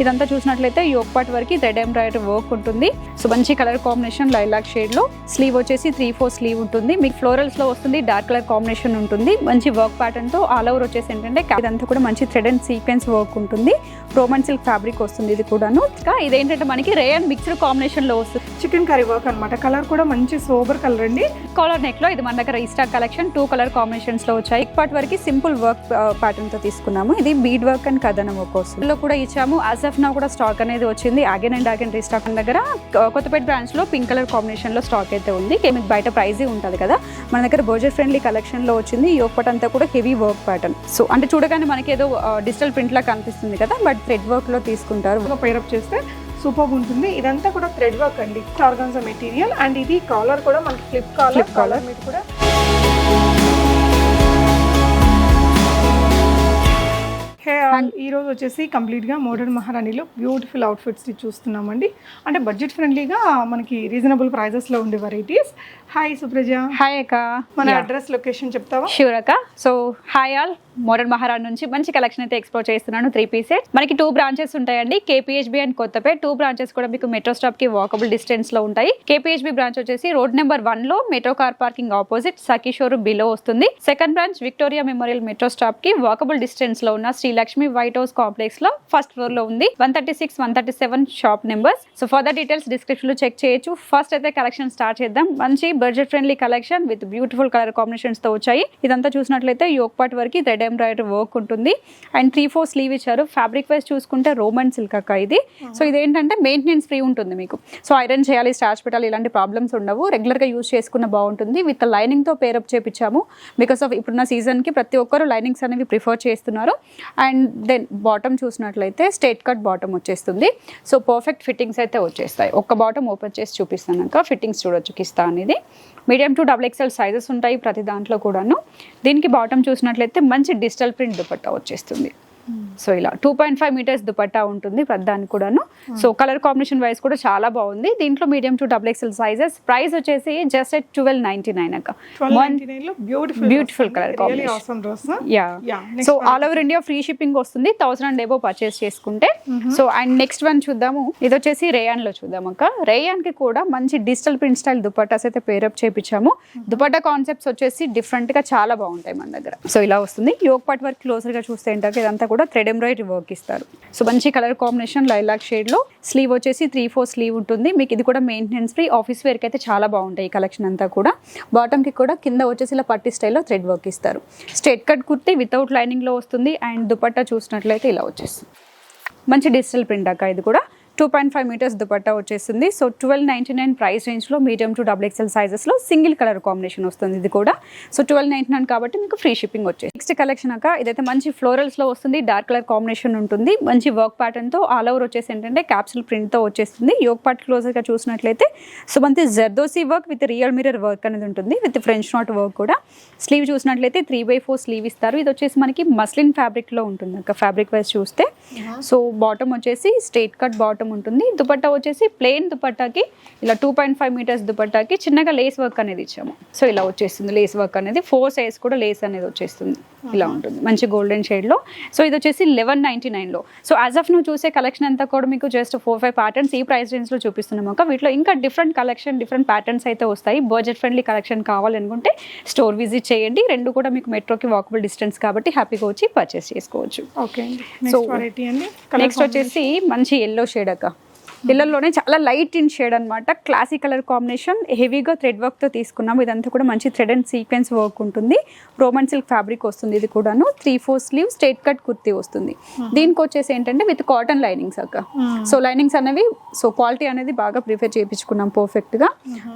ఇదంతా చూసినట్లయితే yoke part వరకు థ్రెడ్ ఎంబ్రాయిడరీ వర్క్ ఉంటుంది. సో మంచి కలర్ కాంబినేషన్ లైలాక్ షేడ్ లో, స్లీవ్ వచ్చేసి 3/4 స్లీవ్ ఉంటుంది. మీకు ఫ్లోరల్స్ లో వస్తుంది, డార్క్ కలర్ కాంబినేషన్ ఉంటుంది. మంచి వర్క్ ప్యాటర్న్ తో ఆల్ ఓవర్ వచ్చేసి ఏంటంటే ఇదంతా కూడా మంచి థ్రెడ్ అండ్ సీక్వెన్స్ వర్క్ ఉంటుంది. రోమన్ సిల్క్ ఫ్యాబ్రిక్ వస్తుంది ఇది కూడాను. ఇదేంటంటే మనకి రేయన్ మిక్స్డ్ కాంబినేషన్ లో వస్తుంది. చికెన్ కర్రీ వర్క్ అనమాట. కలర్ కూడా మంచి సోబర్ కలర్ అండి. కాలర్ నెక్ లో ఇది మన దగ్గర రీస్టాక్ కలెక్షన్ 2 కలర్ కాంబినేషన్స్ లో వచ్చాయి. నెక్ పార్ట్ వరకు సింపుల్ వర్క్ ప్యాటర్న్ తో తీసుకున్నాము. ఇది బీడ్ వర్క్ అండ్ కథనం వర్క్ వస్తుంది. లో కూడా ఇచ్చాము. యాజ్ ఆఫ్ నౌ కూడా స్టాక్ అనేది వచ్చింది. అగైన్ అండ్ అగైన్ రీస్టాక్ దగ్గర కొత్తపేట బ్రాంచ్ లో పింక్ కలర్ కాంబినేషన్ లో స్టాక్ అయితే ఉంది. మీకు బయట ప్రైజ్ ఉంటుంది కదా, మన దగ్గర బడ్జెట్ ఫ్రెండ్లీ కలెక్షన్ లో వచ్చింది. యోక్ పార్ట్ అంతా కూడా హెవీ వర్క్ ప్యాటర్న్. సో అంటే చూడగానే మనకి ఏదో డిజిటల్ ప్రింట్ లా కనిపిస్తుంది కదా, బట్ థ్రెడ్ వర్క్ లో తీసుకుంటారు. పైరప్ చేస్తే సూపర్ ఉంటుంది. ఇదంతా కూడా థ్రెడ్ వర్క్ అండి, ఆర్గాన్జా మెటీరియల్. అండ్ ఇది కాలర్ కూడా మనకి ఫ్లిప్ కాలర్ మీద కూడా ఈ రోజు వచ్చేసి కంప్లీట్ గా మోడర్న్ మహారాణిలో బ్యూటిఫుల్ అవుట్ఫిట్స్ చూస్తున్నామండి. అంటే బడ్జెట్ ఫ్రెండ్లీగా మనకి రీజనబుల్ ప్రైజెస్ లో ఉండే వెరైటీస్. హాయ్ సుప్రజ. హాయ్ అక్క. మన అడ్రస్ లొకేషన్ చెప్తావా? ష్యూర్ అక్క. సో హాయ్ ఆల్, మోడర్న్ మహారాణి నుంచి మంచి కలెక్షన్ అయితే ఎక్స్ప్లోర్ చేస్తున్నాను. 3 పీసెస్ మనకి 2 బ్రాంచెస్ ఉంటాయండి, కేపీహెచ్బి అండ్ కొత్తపేట. 2 బ్రాంచెస్ కూడా మీకు మెట్రో స్టాప్ కి వాకబుల్ డిస్టెన్స్ లో ఉంటాయి. కేపీహెచ్బి బ్రాంచ్ వచ్చేసి రోడ్ నెంబర్ 1 లో మెట్రో కార్ పార్కింగ్ ఆపోజిట్ సఖీ షోరూమ్ బిలో వస్తుంది. Second branch Victoria memorial metro stop కి వాకబుల్ డిస్టెన్స్ లో ఉన్న శ్రీలక్ష్మి వైట్ హౌస్ కాంప్లెక్స్ లో ఫస్ట్ ఫ్లోర్ లో ఉంది. 136, 137 shop numbers. So further details description లో చెక్ చేయొచ్చు. ఫస్ట్ అయితే కలెక్షన్ స్టార్ట్ చేద్దాం. మంచి budget friendly collection with beautiful colour combinations తో వచ్చాయి. ఇదంతా చూసినట్లయితే యోక్ పార్ట్ వరకు థ్రెడ్ ఎంబ్రాయిడరీ వర్క్ ఉంటుంది. అండ్ 3/4 స్లీవ్ ఇచ్చారు. ఫ్యాబ్రిక్ వైజ్ చూసుకుంటే రోమన్ సిల్క్ అక్క ఇది. సో ఇదేంటంటే మెయింటెనెన్స్ ఫ్రీ ఉంటుంది మీకు. సో ఐరన్ చేయాలి, స్టార్చ్ పెట్టాలి, ఇలాంటి ప్రాబ్లమ్స్ ఉండవు. రెగ్యులర్ గా యూజ్ చేసుకున్న బాగుంటుంది. విత్ లైనింగ్ తో పేరప్ చేపించాము. బికాస్ ఆఫ్ ఇప్పుడున్న సీజన్ కి ప్రతి ఒక్కరు లైనింగ్స్ అనేవి ప్రిఫర్ చేస్తున్నారు. అండ్ దెన్ బాటమ్ చూసినట్లయితే స్ట్రైట్ కట్ బాటమ్ వచ్చేస్తుంది. సో పర్ఫెక్ట్ ఫిట్టింగ్స్ అయితే వచ్చేస్తాయి. ఒక్క బాటమ్ ఓపెన్ చేసి చూపిస్తాను అక్క. ఫిట్టింగ్స్ చూడొచ్చు. కిస్తా అనేది మీడియం టు XXL సైజెస్ ఉంటాయి ప్రతి దాంట్లో కూడాను. దీనికి బాటమ్ చూసినట్లయితే మంచి డిజిటల్ ప్రింట్ దుపట్టా వచ్చేస్తుంది. సో ఇలా 2.5 మీటర్స్ దుపట్టా ఉంటుంది ప్రతిదానికి కూడాను. సో కలర్ కాంబినేషన్ వైజ్ కూడా చాలా బాగుంది. దీంట్లో medium to XXL sizes. Price వచ్చేసి జస్ట్ at 1299 అక్క. Beautiful colour combination. So all over India free shipping వస్తుంది 1000 and above పర్చేస్ చేసుకుంటే. సో అండ్ నెక్స్ట్ వన్ చూద్దాము. ఇది వచ్చేసి రేయాన్ లో చూద్దాం అక్క. రేయాన్ కి కూడా మంచి డిజిటల్ ప్రింట్ స్టైల్ దుపట్టాస్ అయితే పేరప్ చేపించాము. దుపట్టా కాన్సెప్ట్స్ వచ్చేసి డిఫరెంట్ గా చాలా బాగుంటాయి మన దగ్గర. సో ఇలా వస్తుంది. యోక్ పార్ట్ వర్క్ క్లోజర్ గా చూస్తే ఏంటంటే ఇదంతా కూడా థ్రెడ్ ఎంబ్రాయిడరీ వర్క్ ఇస్తారు. సో మంచి కలర్ కాంబినేషన్ లైలాక్ షేడ్ లో, స్లీవ్ వచ్చేసి 3/4 స్లీవ్ ఉంటుంది. మీకు ఇది కూడా మెయింటెనెన్స్ ఫ్రీ. ఆఫీస్ వేర్ కి అయితే చాలా బాగుంటాయి ఈ కలెక్షన్ అంతా కూడా. బాటమ్ కి కూడా కింద వచ్చేసి ఇలా పట్టి స్టైల్లో థ్రెడ్ వర్క్ ఇస్తారు. Straight cut kurti without lining లో వస్తుంది. అండ్ దుపట్టా చూసినట్లయితే ఇలా వచ్చేస్తుంది. మంచి డిజిటల్ ప్రింట్ అక్క. ఇది కూడా 2.5 మీటర్స్ దుపట్టా వచ్చేస్తుంది. సో 1299 ప్రైస్ రేంజ్లో మీడియం టు XXL సైజెస్లో సింగిల్ కలర్ కాంబినేషన్ వస్తుంది ఇది కూడా. సో 1299 కాబట్టి మీకు ఫ్రీ షిప్పింగ్ వచ్చేది. నెక్స్ట్ కలెక్షన్ అక్క. ఇదైతే మంచి ఫ్లోరల్స్లో వస్తుంది. డార్క్ కలర్ కాంబినేషన్ ఉంటుంది. మంచి వర్క్ ప్యాటర్న్తో ఆల్ ఓవర్ వచ్చేసి ఏంటంటే క్యాప్సూల్ ప్రింట్తో వచ్చేస్తుంది. యోక్ పార్ట్ క్లోజర్గా చూసినట్లయితే సో మంచి zardozi work with real mirror work అనేది ఉంటుంది. విత్ ఫ్రెంచ్ నాట్ వర్క్ కూడా. స్లీవ్ చూసినట్లయితే 3/4 స్లీవ్ ఇస్తారు. ఇది వచ్చేసి మనకి మస్లిన్ ఫ్యాబ్రిక్లో ఉంటుంది అక్క. ఫ్యాబ్రిక్ వైజ్ చూస్తే సో బాటమ్ వచ్చేసి స్ట్రైట్ కట్ బాటమ్ ఉంటుంది. దుపట్టా వచ్చేసి ప్లెయిన్ దుపట్టాకి ఇలా 2.5 మీటర్స్ దుపట్టాకి చిన్నగా లేస్ వర్క్ అనేది ఇచ్చాము. సో ఇలా వచ్చేస్తుంది లేస్ వర్క్ అనేది. 4 సైజ్ కూడా లేస్ అనేది వచ్చేస్తుంది. ఇలా ఉంటుంది మంచి గోల్డెన్ షేడ్ లో. సో ఇది వచ్చేసి 1199 లో. సో యాజ్ ఆఫ్ నువ్వు చూసే కలెక్షన్ అంతా కూడా మీకు జస్ట్ 4-5 ప్యాటర్న్స్ ఈ ప్రైస్ రేంజ్ లో చూపిస్తున్నాము అక్క. వీటిలో ఇంకా డిఫరెంట్ కలెక్షన్, డిఫరెంట్ ప్యాటర్న్స్ అయితే వస్తాయి. బడ్జెట్ ఫ్రెండ్లీ కలెక్షన్ కావాలనుకుంటే స్టోర్ విజిట్ చేయండి. రెండు కూడా మీకు మెట్రోకి వాకబుల్ డిస్టెన్స్ కాబట్టి హ్యాపీగా వచ్చి పర్చేస్ చేసుకోవచ్చు. ఓకే. సో నెక్స్ట్ వచ్చేసి మంచి ఎల్లో షేడ్ అక్క. పిల్లల్లోనే చాలా లైట్ ఇన్ షేడ్ అనమాట. Classic colour combination. హెవీగా థ్రెడ్ వర్క్తో తీసుకున్నాము. ఇదంతా కూడా మంచి థ్రెడ్ అండ్ సీక్వెన్స్ వర్క్ ఉంటుంది. రోమన్ సిల్క్ ఫ్యాబ్రిక్ వస్తుంది. ఇది కూడాను 3/4 స్లీవ్ స్ట్రైట్ కట్ కుర్తీ వస్తుంది. దీనికి వచ్చేసి ఏంటంటే విత్ కాటన్ లైనింగ్స్ అక్క. సో లైనింగ్స్ అనేవి సో క్వాలిటీ అనేది బాగా ప్రిఫర్ చేయించుకున్నాం పర్ఫెక్ట్గా.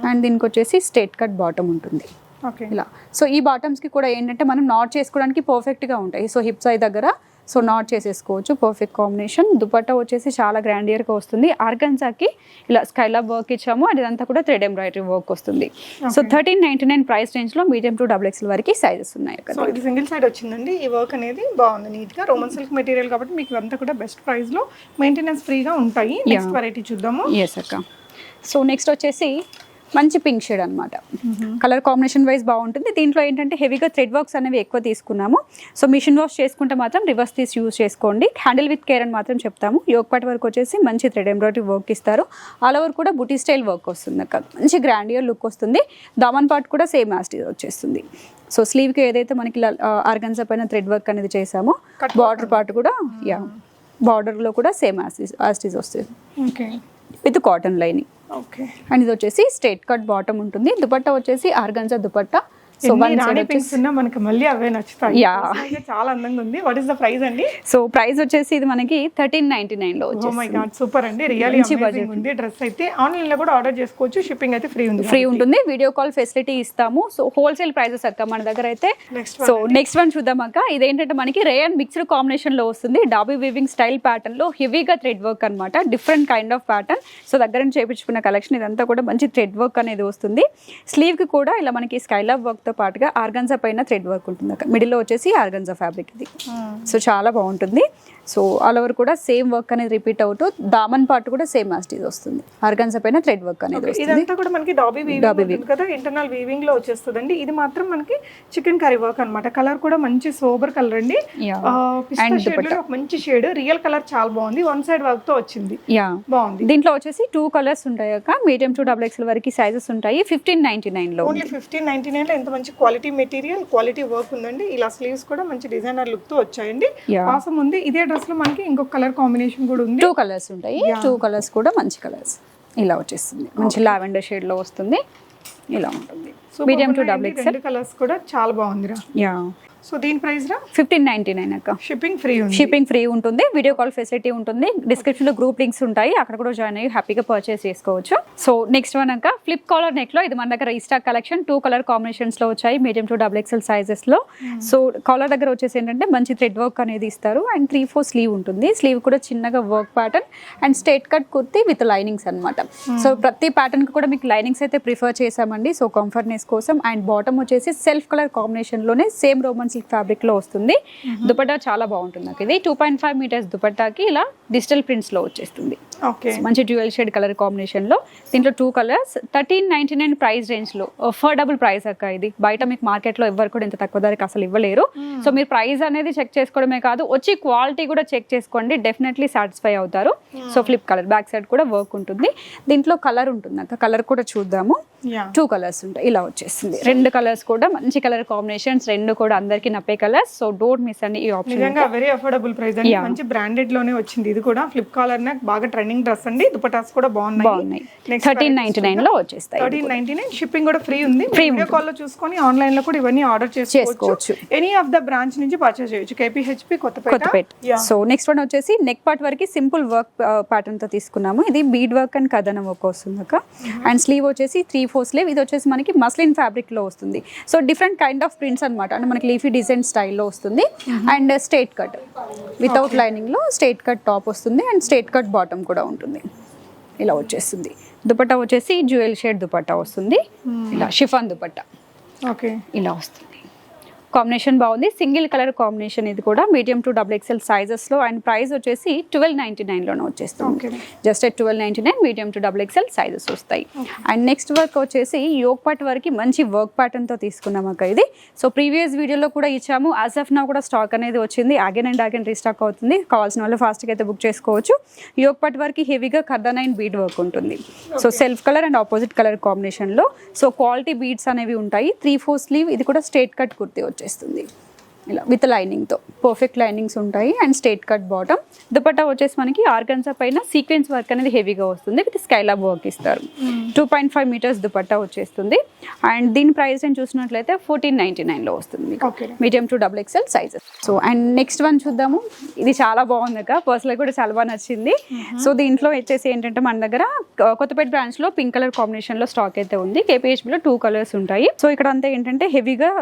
అండ్ దీనికి వచ్చేసి స్ట్రైట్ కట్ బాటమ్ ఉంటుంది ఇలా. సో ఈ బాటమ్స్కి కూడా ఏంటంటే మనం నాట్ చేసుకోవడానికి పర్ఫెక్ట్గా ఉంటాయి. సో హిప్ సైజ్ దగ్గర సో నాట్ చేసేసుకోవచ్చు. Perfect combination. దుపట్టా వచ్చేసి చాలా గ్రాండియర్గా వస్తుంది. ఆర్గన్జాకి ఇలా స్కైలాబ్ వర్క్ ఇచ్చాము. అండ్ ఇదంతా కూడా థ్రెడ్ ఎంబ్రాయిడరీ వర్క్ వస్తుంది. సో 1399 ప్రైస్ రేంజ్లో మీడియం టు XXL వరకు సైజెస్ ఉన్నాయి. సింగిల్ సైడ్ వచ్చిందండి. ఈ వర్క్ అనేది బాగుంది నీట్గా. రోమన్ సిల్క్ మెటీరియల్ కాబట్టి మీకు అంతా కూడా బెస్ట్ ప్రైస్లో మెయింటెనెన్స్ ఫ్రీగా ఉంటాయి. నెక్స్ట్ వెరైటీ చూద్దాము. ఎస్ అక్క. సో నెక్స్ట్ వచ్చేసి మంచి పింక్ షేడ్ అనమాట. కలర్ కాంబినేషన్ వైజ్ బాగుంటుంది. దీంట్లో ఏంటంటే హెవీగా థ్రెడ్ వర్క్స్ అనేవి ఎక్కువ తీసుకున్నాము. సో మిషన్ వాష్ చేసుకుంటే మాత్రం రివర్స్ తీసి యూజ్ చేసుకోండి. హ్యాండిల్ విత్ కేర్ అని మాత్రం చెప్తాము. యోక్ పార్ట్ వరకు వచ్చేసి మంచి థ్రెడ్ ఎంబ్రాయిడరీ వర్క్ ఇస్తారు. ఆల్ ఓవర్ కూడా బుటీ స్టైల్ వర్క్ వస్తుంది అక్క. మంచి గ్రాండియర్ లుక్ వస్తుంది. దామన్ పార్ట్ కూడా సేమ్ యాస్టీజ్ వచ్చేస్తుంది. సో స్లీవ్కి ఏదైతే మనకి ఆర్గన్జా పైన థ్రెడ్ వర్క్ అనేది చేసామో బార్డర్ పార్ట్ కూడా బార్డర్లో కూడా సేమ్ యాస్టీజ్ వస్తుంది విత్ కాటన్ లైనింగ్. అండ్ ఇది వచ్చేసి స్ట్రైట్ కట్ బాటమ్ ఉంటుంది. దుపట్టా వచ్చేసి ఆర్గన్జా దుపట్టా. సో మనకి మళ్ళీ అవే నచ్చుతాయి. చాలా అందంగా ఉంది. వాట్ ఇస్ ద ప్రైస్ అండి? సో ప్రైస్ వచ్చేసి ఇది మనకి 1399 లో వచ్చేసి. ఓ మై గాడ్ సూపర్ అండి. రియల్లీ అమేజింగ్ ఉంది. డ్రెస్ అయితే ఆన్లైన్ లో కూడా ఆర్డర్ చేసుకోవచ్చు. షిప్పింగ్ అయితే ఫ్రీ ఉంటుంది. వీడియో కాల్ ఫెసిలిటీ ఇస్తాము. సో హోల్సేల్ ప్రైసెస్ అక్క మన దగ్గర అయితే. సో నెక్స్ట్ వన్ చూద్దాం అక్క. ఇదేంటంటే మనకి రేయన్ మిక్స్డ్ కాంబినేషన్ లో వస్తుంది. డాబీ వీవింగ్ స్టైల్ ప్యాటర్న్ లో హెవీగా థ్రెడ్ వర్క్ అనమాట. Different kind of pattern. So దగ్గర నుంచి చేయించుకున్న కలెక్షన్ ఇదంతా కూడా మంచి థ్రెడ్ వర్క్ అనేది వస్తుంది. స్లీవ్ కి కూడా ఇలా మనకి స్కైలాబ్ వర్క్ తో పాటుగా ఆర్గన్జా పైన థ్రెడ్ వర్క్ ఉంటుంది అక్కడ. మిడిల్లో వచ్చేసి ఆర్గన్జా ఫ్యాబ్రిక్ ఇది. సో చాలా బాగుంటుంది. సో ఆల్ ఓవర్ కూడా సేమ్ వర్క్ అనేది రిపీట్ అవుతూ దామన్ పార్ట్ కూడా సేమ్ యాస్టీజ్ వస్తుంది. ఆర్గన్జా పైన థ్రెడ్ వర్క్ అనేది వస్తుంది. ఇదంతా కూడా మనకి డాబీ వీవింగ్ కదా, ఇంటర్నల్ వీవింగ్ లో వచ్చేస్తుందండి. ఇది మాత్రం మనకి చికెన్ కర్రీ వర్క్ అన్నమాట. కలర్ కూడా మంచి సోబర్ కలర్ అండి. ఒక మంచి షేడ్. రియల్ కలర్ చాలా బాగుంది. వన్ సైడ్ వర్క్ తో వచ్చింది. బాగుంది. దీంట్లో వచ్చేసి 2 కలర్స్ ఉంటాయి అక్క. మీడియం టు XXL వరకు సైజెస్ ఉంటాయి. 1599 లో. ఓన్లీ 1599 లో ఎంత మంచి క్వాలిటీ మెటీరియల్, క్వాలిటీ వర్క్ ఉందండి. ఇలా స్లీవ్స్ కూడా మంచి డిజైనర్ లుక్ తో వచ్చాయండి. అవసరం ఉంది. ఇదే డ్రెస్ లో మనకి ఇంకొక కలర్ కాంబినేషన్ కూడా ఉంది. 2 కలర్స్ ఉంటాయి. 2 కలర్స్ కూడా మంచి కలర్స్. ఇలా వచ్చేస్తుంది. మంచి లావెండర్ షేడ్ లో వస్తుంది. ఇలా ఉంటుంది. మీడియం టు XXL కలర్స్ కూడా చాలా బాగుందిరా. సో దీని ప్రైస్ రా 1599 అక్క. షిప్పింగ్ ఫ్రీ ఉంటుంది. వీడియో కాల్ ఫెసిలిటీ ఉంటుంది. డిస్క్రిప్షన్ లో గ్రూప్ లింక్స్ ఉంటాయి. అక్కడ కూడా జాయిన్ అయ్యి హ్యాపీగా పర్చేస్ చేసుకోవచ్చు. సో నెక్స్ట్ వన్ అక్క ఫ్లిప్ కాలర్ నెక్ లో. ఇది మన దగ్గర రీస్టాక్ కలెక్షన్. 2 కలర్ కాంబినేషన్స్ లో వచ్చాయి. మీడియం టు XXL సైజెస్ లో. సో కాలర్ దగ్గర వచ్చేసి ఏంటంటే మంచి థ్రెడ్ వర్క్ అనేది ఇస్తారు. అండ్ 3/4 స్లీవ్ ఉంటుంది. స్లీవ్ కూడా చిన్నగా work pattern and straight cut kurti with linings అనమాట. సో ప్రతి ప్యాటర్న్ కి కూడా మీకు లైనింగ్స్ అయితే ప్రిఫర్ చేసామండి. సో కంఫర్ట్నెస్ కోసం. అండ్ బాటమ్ వచ్చేసి సెల్ఫ్ కలర్ కాంబినేషన్ లోనే సేమ్ రోమన్ సిల్క్ ఫ్యాబ్రిక్ లో వస్తుంది. దుపట్టా చాలా బాగుంటుంది నాకు. ఇది 2.5 మీటర్స్ దుపట్టాకి ఇలా డిజిటల్ ప్రింట్స్ లో వచ్చేస్తుంది. మంచి డ్యూయల్ షేడ్ కలర్ కాంబినేషన్ లో. దీంట్లో 2 కలర్స్. 1399 ప్రైస్ రేంజ్ లో. అఫోర్డబుల్ ప్రైస్ అక్క ఇది. బయట మీకు మార్కెట్ లో ఎవరు కూడా ఇంత తక్కువ ధరకి అసలు ఇవ్వలేరు. సో మీరు ప్రైస్ అనేది చెక్ చేసుకోవడమే కాదు, వచ్చి క్వాలిటీ కూడా చెక్ చేసుకోండి. డెఫినెట్లీ సాటిస్ఫై అవుతారు. So flip colour back side కూడా వర్క్ ఉంటుంది. దీంట్లో కలర్ ఉంటుంది అక్క. కలర్ కూడా చూద్దాము. 2 కలర్స్ ఉంటాయి. ఇలా వచ్చేస్తుంది. 2 కలర్స్ కూడా మంచి కలర్ కాంబినేషన్స్. 2 కూడా అందరికి నప్పే కలర్స్. సో డోంట్ మిస్ అండి ఈ ఆప్షన్. వెరీ అఫోర్డబుల్ ప్రైస్ అండి. మంచి బ్రాండెడ్ లోనే వచ్చింది. ఇది కూడా ఫ్లిప్ కాలర్ నెక్ బాగా ట్రెండింగ్ డ్రెస్ అండి. దుపటాస్ కూడా బాగున్నాయి. 1399 లో వచ్చేస్తాయి. 1399. షిప్పింగ్ కూడా ఫ్రీ ఉంది. వీడియో కాల్ లో చూసుకొని ఆన్లైన్ లో కూడా ఇవన్నీ ఆర్డర్ చేసుకోవచ్చు. ఎనీ ఆఫ్ ద బ్రాంచ్ నుంచి పర్చేస్ చేయొచ్చు. KPHP Kothapeta. So next one వచ్చేసి నెక్ పార్ట్ వరకు సింపుల్ వర్క్ ప్యాటర్న్ తో తీసుకున్నాము. ఇది బీడ్ వర్క్ అండ్ కథనం వర్క్ వస్తుంది అక్క. అండ్ స్లీవ్ వచ్చేసి 3/4 స్లీవ్. ఇది వచ్చేసి మనకి మస్లిన్ ఫ్యాబ్రిక్ లో వస్తుంది. So different kind of prints అనమాట. అంటే మనకి లీఫీ డిజైన్ స్టైల్లో వస్తుంది. And straight cut without lining లో స్ట్రైట్ కట్ టాప్ వస్తుంది. అండ్ స్ట్రైట్ కట్ బాటమ్ కూడా ఉంటుంది. ఇలా వచ్చేస్తుంది. దుపట్టా వచ్చేసి జ్యువెల్ షేడ్ దుపట్టా వస్తుంది. ఇలా షిఫాన్ దుపట్టా. ఇలా వస్తుంది. కాంబినేషన్ బాగుంది. Single colour combination. ఇది కూడా మీడియం టు XXL సైజెస్ లో. అండ్ ప్రైస్ వచ్చేసి 1299 లోనే వచ్చేస్తుంది. Just 1299 medium to XXL sizes వస్తాయి. అండ్ నెక్స్ట్ వర్క్ వచ్చేసి యోక్ పార్ట్ వరకు మంచి వర్క్ ప్యాటర్న్ తో తీసుకున్నాం అక్క ఇది. సో ప్రీవియస్ వీడియోలో కూడా ఇచ్చాము. యాజ్ ఆఫ్ నౌ కూడా స్టాక్ అనేది వచ్చింది. అగైన్ అండ్ అగైన్ రీస్టాక్ అవుతుంది. కావాల్సిన వాళ్ళు ఫాస్ట్గా అయితే బుక్ చేసుకోవచ్చు. యోక్ పార్ట్ వరకు హెవీగా కర్దానైన్ బీడ్ వర్క్ ఉంటుంది. So self colour and opposite colour combination లో. సో క్వాలిటీ బీడ్స్ అనేవి ఉంటాయి. 3/4 స్లీవ్. ఇది కూడా స్ట్రైట్ కట్ కుర్తి వచ్చేస్తుంది. ఇలా విత్ లైనింగ్ తో పర్ఫెక్ట్ లైనింగ్స్ ఉంటాయి. And straight cut bottom. Dupatta వచ్చేసి మనకి ఆర్గన్జా పైన సీక్వెన్స్ వర్క్ అనేది హెవీగా వస్తుంది. విత్ స్కైలాబ్ వర్క్ ఇస్తారు. 2.5 మీటర్స్ దుపట్టా వచ్చేస్తుంది. అండ్ దీని ప్రైస్ నేను చూసినట్లయితే 1499 లో వస్తుంది. Medium to XXL sizes. So and next one చూద్దాము. ఇది చాలా బాగుంది అక్క. పర్సనల్ కూడా చాలా బాగా నచ్చింది. సో దీంట్లో వచ్చేసి ఏంటంటే మన దగ్గర కొత్తపేట బ్రాంచ్ లో పింక్ కలర్ కాంబినేషన్ లో స్టాక్ అయితే ఉంది. KPHB లో 2 కలర్స్ ఉంటాయి. సో ఇక్కడ అంతా ఏంటంటే హెవీగా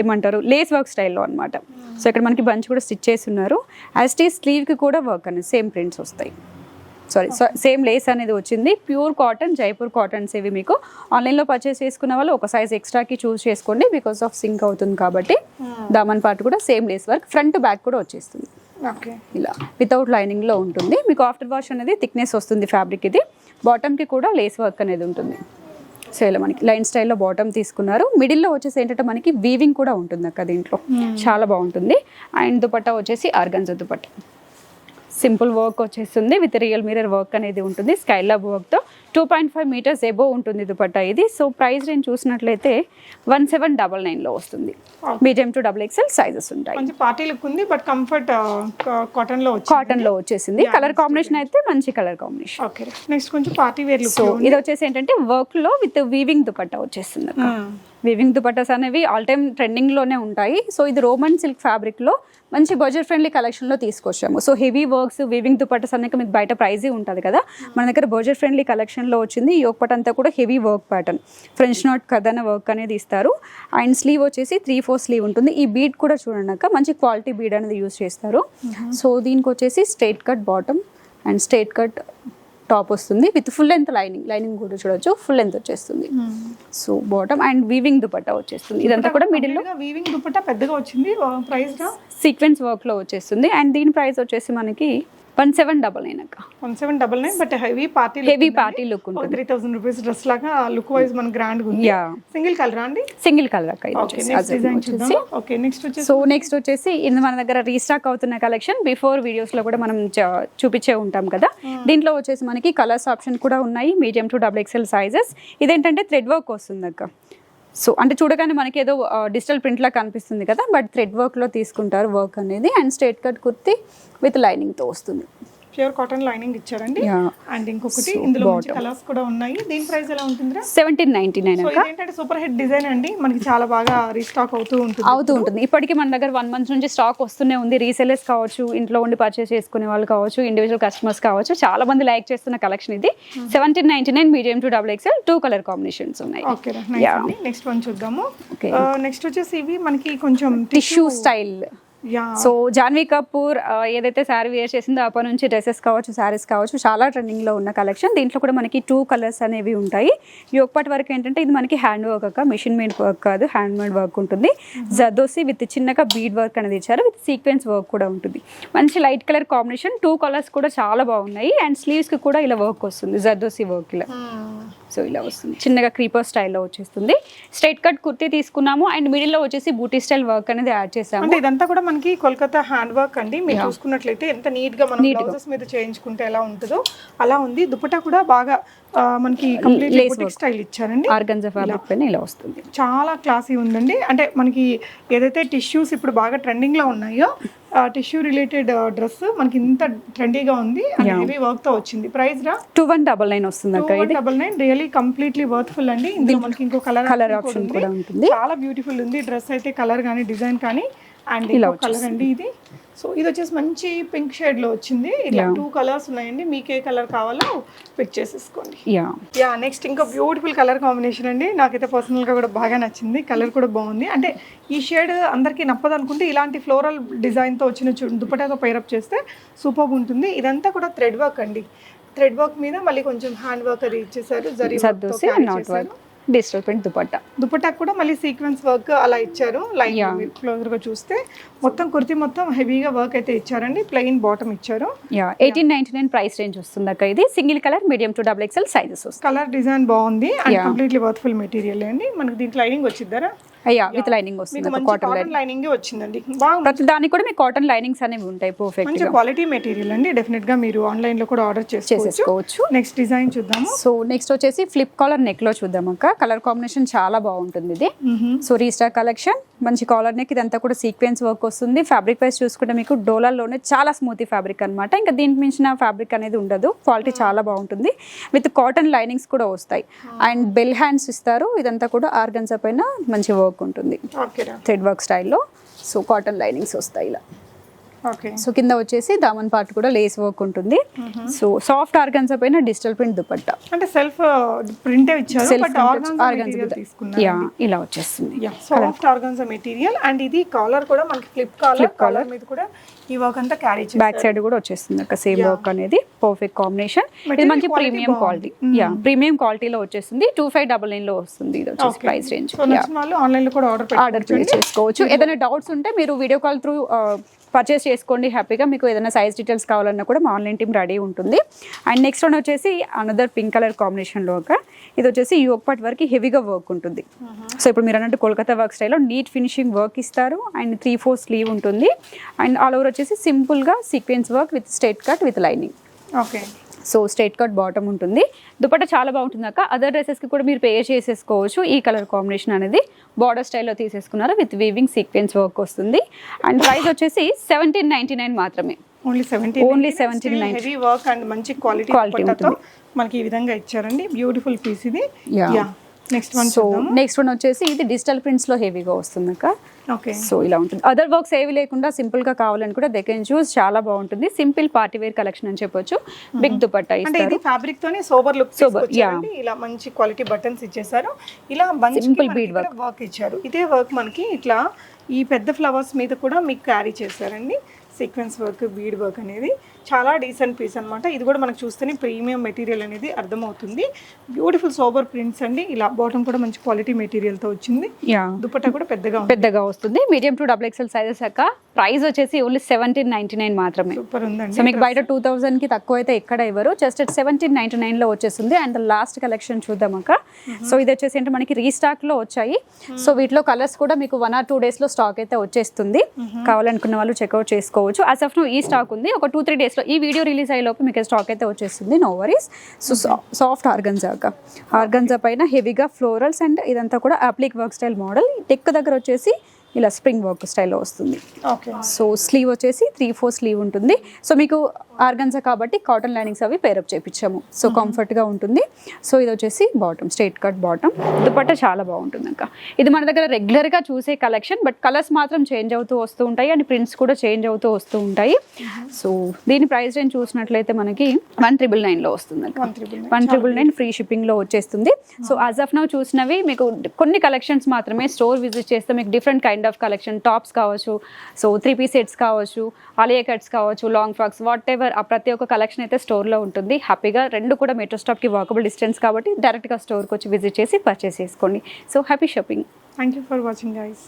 ఏమంటారు లేస్ వర్క్ స్టైల్లో అనమాట. సో ఇక్కడ మనకి బంచ్ కూడా స్టిచ్ చేసి ఉన్నారు. యాజ్ స్లీవ్ కి కూడా వర్క్ అనేది సేమ్ ప్రింట్స్ వస్తాయి. సేమ్ లేస్ అనేది వచ్చింది. ప్యూర్ కాటన్, జైపూర్ కాటన్స్ ఇవి. మీకు ఆన్లైన్లో పర్చేస్ చేసుకున్న వాళ్ళు ఒక సైజ్ ఎక్స్ట్రాకి చూస్ చేసుకోండి. బికాస్ ఆఫ్ సింక్ అవుతుంది కాబట్టి. దామన్ పార్ట్ కూడా same lace work. Front back కూడా వచ్చేస్తుంది. ఇలా వితౌట్ లైనింగ్ లో ఉంటుంది. మీకు ఆఫ్టర్ వాష్ అనేది థిక్నెస్ వస్తుంది ఫ్యాబ్రిక్ ఇది. బాటమ్ కి కూడా లేస్ వర్క్ అనేది ఉంటుంది. సో ఇలా మనకి లైన్ స్టైల్లో బాటమ్ తీసుకున్నారు. మిడిల్లో వచ్చేసి ఏంటంటే మనకి వీవింగ్ కూడా ఉంటుంది అక్క దీంట్లో, చాలా బాగుంటుంది. అండ్ దుపట్టా వచ్చేసి ఆర్గన్జా దుపట్టా, సింపుల్ వర్క్ వచ్చేస్తుంది విత్ రియల్ మిర్రర్ వర్క్ అనేది ఉంటుంది. స్కైలాబ్ వర్క్తో 2.5 మీటర్స్ ఎబో ఉంటుంది దుపట్టా ఇది. సో ప్రైస్ రేంజ్ చూసినట్లయితే 1799లో వస్తుంది. మీడియం టు XXL సైజెస్ ఉంటాయి. మంచి పార్టీ లుక్ ఉంది, బట్ కంఫర్ట్ కాటన్ లో వచ్చేసింది. కలర్ కాంబినేషన్ అయితే మంచి కలర్ కాంబినేషన్. ఓకే, నెక్స్ట్ కొంచెం పార్టీ వేర్ లుక్. సో ఇది వచ్చేసి ఏంటంటే వర్క్ లో విత్ వీవింగ్ దుపట్టా వచ్చేస్తుంది. వీవింగ్ దుపట్టాస్ అనేవి ఆల్ టైమ్ ట్రెండింగ్ లోనే ఉంటాయి. సో ఇది రోమన్ సిల్క్ ఫ్యాబ్రిక్ లో మంచి బడ్జెట్ ఫ్రెండ్లీ కలెక్షన్ లో తీసుకొచ్చాము. So heavy works weaving dupattas అనేక మీకు బయట ప్రైజీ ఉంటుంది కదా, మన దగ్గర బడ్జెట్ ఫ్రెండ్లీ కలెక్షన్ లో వచ్చింది. ఈ యోక్ పట్ అంతా కూడా heavy work pattern, French knot కదన వర్క్ అనేది ఇస్తారు. అండ్ స్లీవ్ వచ్చేసి 3/4 స్లీవ్ ఉంటుంది. ఈ బీడ్ కూడా చూడండి అక్క, మంచి క్వాలిటీ బీడ్ అనేది యూస్ చేస్తారు. సో దీనికి వచ్చేసి straight cut bottom and straight cut top వస్తుంది విత్ ఫుల్ లెంత్ లైనింగ్ కూడా చూడొచ్చు, ఫుల్ లెంత్ వచ్చేస్తుంది. So bottom and weaving dupatta వచ్చేస్తుంది. ఇదంతా కూడా మిడిల్ లో వీవింగ్ దుపట్టా పెద్దగా వచ్చింది. ప్రైస్ సీక్వెన్స్ వర్క్ లో వచ్చేస్తుంది. అండ్ దీని ప్రైస్ వచ్చేసి మనకి 1799 అక్క. 1799, బట్ హెవీ పార్టీ లుక్ ఉంటుంది. 3000 రూపీస్ డ్రెస్ లాగా లుక్ వైజ్ మన గ్రాండ్ ఉంది. సింగిల్ కలర్ అండి, సింగిల్ కలర్ అక్క. ఓకే, నెక్స్ట్ వచ్చేసి సో నెక్స్ట్ వచ్చేసి ఇది మన దగ్గర రీస్టాక్ అవుతున్న కలెక్షన్. బిఫోర్ వీడియోస్ లో కూడా మనం చూపించే ఉంటాం కదా. దీంట్లో వచ్చేసి మనకి కలర్స్ ఆప్షన్ కూడా ఉన్నాయి, మీడియం టు XXL సైజెస్. ఇదేంటంటే థ్రెడ్ వర్క్ వస్తుంది అక్క. సో అంటే చూడగానే మనకి ఏదో డిజిటల్ ప్రింట్ లా కనిపిస్తుంది కదా, బట్ థ్రెడ్ వర్క్ లో తీసుకుంటారు వర్క్ అనేది. And straight cut kurti with lining తో వస్తుంది. ప్యూర్ కాటన్ లైనింగ్ ఇచ్చారండి. అండ్ ఇంకొకటి ఇందులో మంచి కలర్స్ కూడా ఉన్నాయి. దీని ప్రైస్ ఎలా ఉంటుంది? 1799 అక్క. ఏంటంటే సూపర్ హిట్ డిజైన్ అండి, మనకి చాలా బాగా రీస్టాక్ అవుతూ ఉంటుంది. ఇప్పటికీ మన దగ్గర 1 మంత్ నుంచి స్టాక్ వస్తూనే ఉంది. రీసేలర్స్ కావచ్చు, ఇంట్లో ఉండి పర్చేస్ చేసుకునే వాళ్ళు కావచ్చు, ఇండివిజువల్ కస్టమర్స్ కావచ్చు, చాలా మంది లైక్ చేస్తున్న కలెక్షన్ ఇది. 1799 medium to XXL 2 colour combinations ఉన్నాయి. ఓకే, నెక్స్ట్ వన్ చూద్దాము. నెక్స్ట్ వచ్చేసి ఇవి మనకి కొంచెం tissue style. So Janhvi Kapoor ఏదైతే శారీ వేర్ చేసిందో అప్పటి నుంచి డ్రెస్సెస్ కావచ్చు, శారీస్ కావచ్చు, చాలా ట్రెండింగ్ లో ఉన్న కలెక్షన్. దీంట్లో కూడా మనకి 2 కలర్స్ అనేవి ఉంటాయి. యోగపాట్ వర్క్ ఏంటంటే ఇది మనకి హ్యాండ్ వర్క్ అక్క, మిషన్ మేడ్ వర్క్ కాదు, హ్యాండ్ మేడ్ వర్క్ ఉంటుంది. జర్దోసి విత్ చిన్నగా బీడ్ వర్క్ అనేది ఇచ్చారు, విత్ సీక్వెన్స్ వర్క్ కూడా ఉంటుంది. మంచి లైట్ కలర్ కాంబినేషన్, 2 కలర్స్ కూడా చాలా బాగున్నాయి. అండ్ స్లీవ్స్ కి కూడా ఇలా వర్క్ వస్తుంది, జర్దోసి వర్క్ ఇలా. సో ఇలా వస్తుంది, చిన్నగా క్రీపర్ స్టైల్లో వచ్చేస్తుంది. స్ట్రైట్ కట్ కుర్తీ తీసుకున్నాము. అండ్ మిడిల్ లో వచ్చేసి బూటీ స్టైల్ వర్క్ అనేది యాడ్ చేసాము. అంటే ఇదంతా కూడా మనకి కోల్కతా హ్యాండ్ వర్క్ అండి. మీరు చూసుకున్నట్లయితే ఎంత నీట్ గా మనం బ్లౌజెస్ మీద చేయించుకుంటే ఎలా ఉంటుందో అలా ఉంది. దుపట్టా కూడా బాగా మనకి కంప్లీట్ బుటిక్ స్టైల్ ఇచ్చారండి. ఆర్గన్జా ఫ్యాబ్రిక్ పైన ఇలా వస్తుంది, చాలా క్లాసీ ఉందండి. అంటే మనకి ఏదైతే టిష్యూస్ ఇప్పుడు బాగా ట్రెండింగ్ లో ఉన్నాయో, టిష్యూ రిలేటెడ్ డ్రెస్ మనకి ఇంత ట్రెండీగా ఉంది. హెవీ వర్క్ తో వచ్చింది. ప్రైస్ రా 2199 వస్తుంది అక్క. ఇది 2199 రియల్లీ కంప్లీట్లీ వర్త్ఫుల్ అండి. ఇందులో మనకి ఇంకో కలర్ ఆప్షన్ కూడా ఉంటుంది. చాలా బ్యూటిఫుల్ ఉంది డ్రెస్ అయితే, కలర్ కానీ డిజైన్ కానీ. అండ్ ఇలా కలర్ అండి ఇది. సో ఇది వచ్చేసి మంచి పింక్ షేడ్ లో వచ్చింది. ఇలా 2 కలర్స్ ఉన్నాయండి, మీకు ఏ కలర్ కావాలో పిక్ చేసేసుకోండి. నెక్స్ట్ ఇంకా బ్యూటిఫుల్ కలర్ కాంబినేషన్ అండి. నాకైతే పర్సనల్ గా కూడా బాగా నచ్చింది. కలర్ కూడా బాగుంది. అంటే ఈ షేడ్ అందరికి నప్పదు అనుకుంటే ఇలాంటి ఫ్లోరల్ డిజైన్ తో వచ్చిన దుపట్టాతో పైరప్ చేస్తే సూపర్ ఉంటుంది. ఇదంతా కూడా థ్రెడ్ వర్క్ అండి. థ్రెడ్ వర్క్ మీద మళ్ళీ కొంచెం హ్యాండ్ వర్క్ అది ఇచ్చేసారు, zari work, digital print dupatta కూడా మళ్ళీ సీక్వెన్స్ వర్క్ అలా ఇచ్చారు. లైన్ క్లోజర్ గా చూస్తే మొత్తం కుర్తి మొత్తం హెవీగా వర్క్ అయితే ఇచ్చారండి. ప్లెయిన్ బాటమ్ ఇచ్చారు. 1899 ప్రైస్ రేంజ్ వస్తుంది అక్క. ఇది single colour medium to XXL sizes వస్తుంది. కలర్ డిజైన్ బాగుంది అండ్ కంప్లీట్లీ వర్త్ఫుల్ మెటీరియల్ అండి. మనకి దీంట్లో లైనింగ్ వచ్చిద్దారా? విత్ లైనింగ్ వస్తుంది, కాటన్ లైనింగ్ వచ్చిందండి. ప్రతి దానికి కూడా మీకు కాటన్ లైనింగ్స్ అనేవి ఉంటాయి. పర్ఫెక్ట్ మంచి క్వాలిటీ మెటీరియల్ అండి. డెఫినెట్ గా మీరు ఆన్లైన్ లో కూడా ఆర్డర్ చేసేసుకోవచ్చు. నెక్స్ట్ డిజైన్ చూద్దాము. సో నెక్స్ట్ వచ్చేసి ఫ్లిప్ కాలర్ నెక్ లో చూద్దాం అక్క. కలర్ కాంబినేషన్ చాలా బాగుంటుంది ఇది. సో రీస్టాక్ కలెక్షన్, మంచి కాలర్ నెక్. ఇదంతా కూడా సీక్వెన్స్ వర్క్ వస్తుంది. ఫ్యాబ్రిక్ వైస్ చూసుకుంటే మీకు డోలాలోనే చాలా స్మూత్ ఫ్యాబ్రిక్ అనమాట. ఇంకా దీనికి మించిన ఫ్యాబ్రిక్ అనేది ఉండదు. క్వాలిటీ చాలా బాగుంటుంది. విత్ కాటన్ లైనింగ్స్ కూడా వస్తాయి. అండ్ బెల్ హ్యాండ్స్ ఇస్తారు. ఇదంతా కూడా ఆర్గన్జా పైన మంచి వర్క్ ఉంటుంది, థ్రెడ్ వర్క్ స్టైల్లో. సో కాటన్ లైనింగ్స్ వస్తాయి ఇలా. సో కింద వచ్చేసి దామన్ పార్ట్ కూడా లేస్ వర్క్ ఉంటుంది. సో సాఫ్ట్ ఆర్గన్జా పైన డిజిటల్ ప్రింట్ దుపట్టా, అంటే సెల్ఫ్ ప్రింట్ ఇచ్చారు, బట్ ఆర్గన్జా తీసుకున్నారు. ఇలా వచ్చేస్తుంది సాఫ్ట్ ఆర్గన్జా మెటీరియల్. అండ్ ఇది కాలర్ కూడా మనకి ఫ్లిప్ కాలర్ మీద కూడా ఈ వర్క్ అంతా క్యారీ చేస్తారు. బ్యాక్ సైడ్ కూడా వచ్చేస్తుంది ఒక సేమ్ వర్క్ అనేది. Perfect combination. ఇది మంచి ప్రీమియం క్వాలిటీ, ప్రీమియం క్వాలిటీలో వచ్చేస్తుంది. 2599 లో వస్తుంది. ఇది వచ్చేసి ప్రైస్ రేంజ్. ఆన్లైన్ లో కూడా ఆర్డర్ చేసుకోవచ్చు. ఏదైనా డౌట్స్ ఉంటే మీరు వీడియో కాల్ త్రూ పర్చేస్ చేసుకోండి హ్యాపీగా. మీకు ఏదైనా సైజ్ డీటెయిల్స్ కావాలన్నా కూడా మా ఆన్లైన్ టీమ్ రెడీ ఉంటుంది. అండ్ నెక్స్ట్ వన్ వచ్చేసి అనదర్ పింక్ కలర్ కాంబినేషన్లో ఇది వచ్చేసి యోగ్ పార్ట్ వరకు హెవీగా వర్క్ ఉంటుంది. సో ఇప్పుడు మీరు అన్నట్టు కోల్కతా వర్క్ స్టైల్లో నీట్ ఫినిషింగ్ వర్క్ ఇస్తారు. అండ్ 3/4 స్లీవ్ ఉంటుంది. అండ్ ఆల్ ఓవర్ వచ్చేసి సింపుల్గా sequence work with straight cut with lining. Okay, so straight cut bottom ఉంటుంది. దుపట్టా చాలా బాగుంటుంది అక్క. అదర్ డ్రెస్సెస్కి కూడా మీరు పే చేసేసుకోవచ్చు. ఈ కలర్ కాంబినేషన్ అనేది బార్డర్ స్టైల్లో తీసేసుకున్నారు విత్ వీవింగ్ సీక్వెన్స్ వర్క్ వస్తుంది. అండ్ ప్రైస్ వచ్చేసి 1799 మాత్రమే. ఓన్లీ 1799. హెవీ వర్క్ అండ్ మంచి క్వాలిటీ ఉంటుంది. మనకి ఈ విధంగా ఇచ్చారండి. బ్యూటిఫుల్ పీస్ ఇది. Next one. So next one వచ్చేసి ఇది డిజిటల్ ప్రింట్స్ లో హెవీగా వస్తుంది అక్క. ఓకే, సో ఇలా ఉంటుంది. అదర్ వర్క్స్ ఏవి లేకుండా సింపుల్ గా కావాలని కూడా దే కెన్ చూస్. చాలా బాగుంటుంది. సింపుల్ పార్టీ వేర్ కలెక్షన్ అని చెప్పొచ్చు. బిగ్ దుపట్టా అంటే ఇది ఫ్యాబ్రిక్ తోనే సోబర్ లుక్ తీసుకొచ్చారండి. ఇలా మంచి క్వాలిటీ బటన్స్ ఇచ్చేసారు. ఇలా సింపుల్ బీడ్ వర్క్ ఇచ్చారు. ఇదే వర్క్ మనకి ఇట్లా ఈ పెద్ద ఫ్లవర్స్ మీద కూడా మీకు క్యారీ చేశారండి. సీక్వెన్స్ వర్క్, బీడ్ వర్క్ అనేది చాలా డీసెంట్ పీస్ అనమాట. ఇది కూడా మనకు చూస్తేనే ప్రీమియం మెటీరియల్ అనేది అర్థమవుతుంది. బ్యూటిఫుల్ సోబర్ ప్రింట్స్ అండి. ఇలా బాటమ్ కూడా మంచి క్వాలిటీ మెటీరియల్ తో వచ్చింది. దుపట్టా కూడా పెద్దగా వస్తుంది. మీడియం టు XXL సైజెస్ అక్క. ప్రైస్ వచ్చేసి ఓన్లీ 1799 మాత్రమే. సూపర్ ఉందండి. సో మీకు బయట 2000 కి తక్కువ అయితే ఎక్కడ ఇవ్వరు. జస్ట్ 1799 లో వచ్చేస్తుంది. అండ్ లాస్ట్ కలెక్షన్ చూద్దాం అక్క. సో ఇది వచ్చేసి అంటే మనకి రీస్టాక్ లో వచ్చాయి. సో వీటిలో కలర్స్ కూడా మీకు 1 or 2 days లో స్టాక్ అయితే వచ్చేస్తుంది. కావాలనుకున్న వాళ్ళు చెక్అవుట్ చేసుకోవచ్చు. యాజ్ ఆఫ్ నౌ ఈ స్టాక్ ఉంది. ఒక 2-3 days లో ఈ వీడియో రిలీజ్ అయ్యేలోపు మీకు స్టాక్ అయితే వచ్చేస్తుంది. No worries. So soft organza అక్క. ఆర్గన్జా పైన హెవీగా ఫ్లోరల్స్ అండ్ ఇదంతా కూడా అప్లిక్ వర్క్ స్టైల్ మోడల్. టెక్ దగ్గర వచ్చేసి ఇలా స్ప్రింగ్ వర్క్ స్టైల్లో వస్తుంది. ఓకే, సో స్లీవ్ వచ్చేసి 3/4 స్లీవ్ ఉంటుంది. సో మీకు ఆర్గన్జా కాబట్టి కాటన్ లైనింగ్స్ అవి పేరప్ చేయించాము. సో కంఫర్ట్గా ఉంటుంది. సో ఇది వచ్చేసి bottom, straight cut bottom. Dupatta చాలా బాగుంటుంది అక్క. ఇది మన దగ్గర రెగ్యులర్గా చూసే కలెక్షన్. బట్ కలర్స్ మాత్రం చేంజ్ అవుతూ వస్తూ ఉంటాయి. అండ్ ప్రింట్స్ కూడా చేంజ్ అవుతూ వస్తూ ఉంటాయి. సో దీని ప్రైస్ రేంజ్ చూసినట్లయితే మనకి 1999లో వస్తుంది అక్క. 1999 ఫ్రీ షిప్పింగ్లో వచ్చేస్తుంది. సో యాజ్ ఆఫ్ నౌ చూసినవి మీకు కొన్ని కలెక్షన్స్ మాత్రమే. స్టోర్ విజిట్ చేస్తే మీకు different kind of collection, tops కావచ్చు, సో 3-piece సెట్స్ కావచ్చు, ఆలియా కట్స్ కావచ్చు, లాంగ్ ఫ్రాక్స్, వాట్ ఎవర్ ఆ ప్రతి ఒక్క కలెక్షన్ అయితే స్టోర్లో ఉంటుంది. హ్యాపీగా రెండు కూడా మెట్రో స్టాప్కి వాకబుల్ డిస్టెన్స్ కాబట్టి డైరెక్ట్గా స్టోర్కి వచ్చి విజిట్ చేసి పర్చేస్ చేసుకోండి. So happy shopping. Thank you for watching guys.